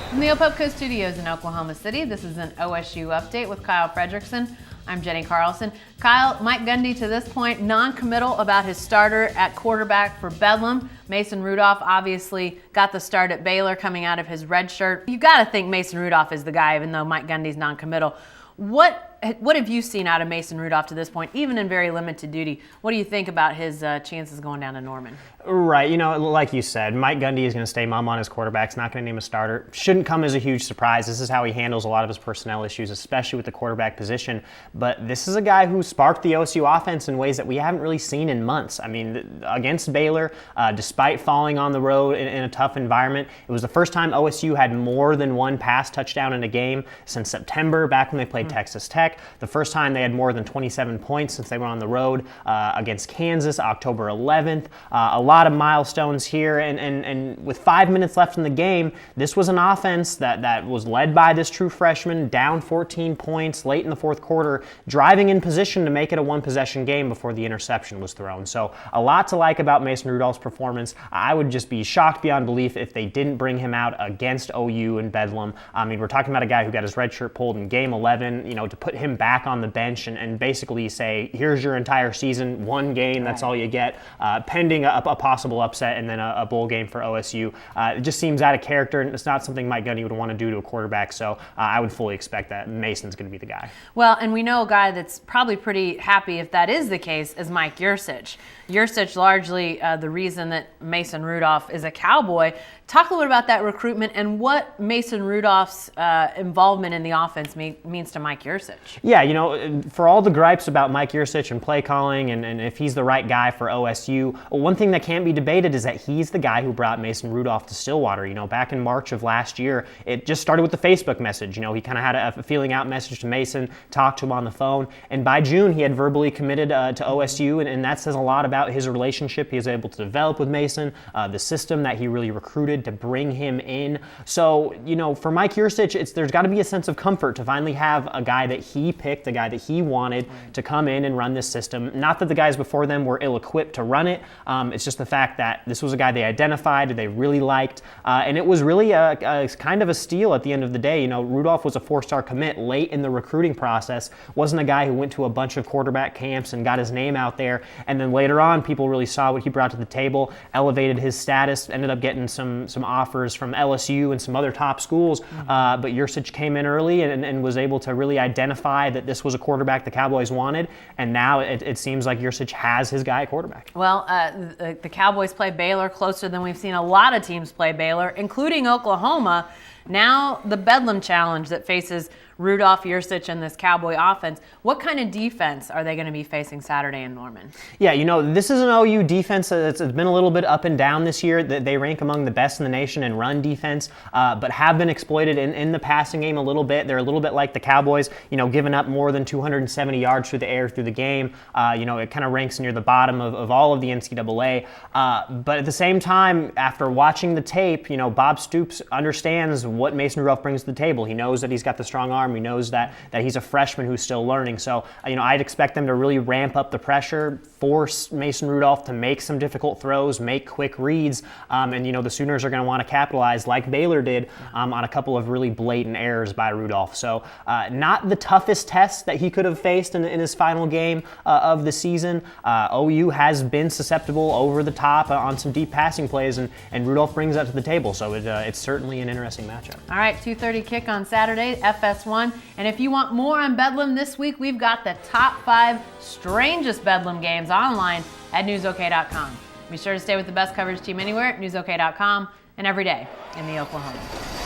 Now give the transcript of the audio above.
From the Opelka Studios in Oklahoma City, this is an OSU update with Kyle Fredrickson. I'm Jenni Carlson. Kyle, Mike Gundy to this point non-committal about his starter at quarterback for Bedlam. Mason Rudolph obviously got the start at Baylor coming out of his red shirt. You got to think Mason Rudolph is the guy, even though Mike Gundy's non-committal. What have you seen out of Mason Rudolph to this point, even in very limited duty? What do you think about his chances going down to Norman? Right, like you said, Mike Gundy is going to stay mum on his quarterback. He's not going to name a starter. Shouldn't come as a huge surprise. This is how he handles a lot of his personnel issues, especially with the quarterback position. But this is a guy who sparked the OSU offense in ways that we haven't really seen in months. I mean, against Baylor, despite falling on the road in a tough environment, it was the first time OSU had more than one pass touchdown in a game since September, back when they played Texas Tech. The first time they had more than 27 points since they went on the road against Kansas, October 11th. A lot of milestones here, and with 5 minutes left in the game, this was an offense that was led by this true freshman, down 14 points late in the fourth quarter, driving in position to make it a one-possession game before the interception was thrown. So a lot to like about Mason Rudolph's performance. I would just be shocked beyond belief if they didn't bring him out against OU and Bedlam. I mean, we're talking about a guy who got his red shirt pulled in game 11, to put him back on the bench and basically say, here's your entire season, one game, that's all you get, pending a possible upset and then a bowl game for OSU. It just seems out of character, and it's not something Mike Gundy would want to do to a quarterback, so I would fully expect that Mason's going to be the guy. Well, and we know a guy that's probably pretty happy if that is the case is Mike Yurcich. Yurcich largely the reason that Mason Rudolph is a Cowboy. Talk a little bit about that recruitment and what Mason Rudolph's involvement in the offense means to Mike Yurcich. Yeah, for all the gripes about Mike Yurcich and play calling and if he's the right guy for OSU, one thing that can't be debated is that he's the guy who brought Mason Rudolph to Stillwater. Back in March of last year, it just started with the Facebook message. He kind of had a feeling out message to Mason, talked to him on the phone, and by June he had verbally committed to OSU, and that says a lot about his relationship he was able to develop with Mason, the system that he really recruited to bring him in. So, for Mike Yurcich, there's got to be a sense of comfort to finally have a guy that he picked, a guy that he wanted to come in and run this system. Not that the guys before them were ill-equipped to run it. It's just the fact that this was a guy they identified, they really liked, and it was really a kind of a steal at the end of the day. Rudolph was a four-star commit late in the recruiting process, wasn't a guy who went to a bunch of quarterback camps and got his name out there, and then later on people really saw what he brought to the table, elevated his status, ended up getting some offers from LSU and some other top schools, but Yurcich came in early and was able to really identify that this was a quarterback the Cowboys wanted, and now it seems like Yurcich has his guy at quarterback. Well, the Cowboys play Baylor closer than we've seen a lot of teams play Baylor, including Oklahoma. Now the Bedlam challenge that faces Rudolph, Yurcich, and this Cowboy offense. What kind of defense are they going to be facing Saturday in Norman? Yeah, this is an OU defense that's been a little bit up and down this year. They rank among the best in the nation in run defense, but have been exploited in the passing game a little bit. They're a little bit like the Cowboys, giving up more than 270 yards through the air through the game. It kind of ranks near the bottom of all of the NCAA. But at the same time, after watching the tape, Bob Stoops understands what Mason Rudolph brings to the table. He knows that he's got the strong arm. He knows that he's a freshman who's still learning. So, I'd expect them to really ramp up the pressure, force Mason Rudolph to make some difficult throws, make quick reads, and, the Sooners are going to want to capitalize like Baylor did on a couple of really blatant errors by Rudolph. So, not the toughest test that he could have faced in his final game of the season. OU has been susceptible over the top on some deep passing plays, and Rudolph brings that to the table. So, it's certainly an interesting matchup. All right, 2:30 kick on Saturday, FS1. And if you want more on Bedlam this week, we've got the top 5 strangest Bedlam games online at newsok.com. Be sure to stay with the best coverage team anywhere at newsok.com and every day in the Oklahoma.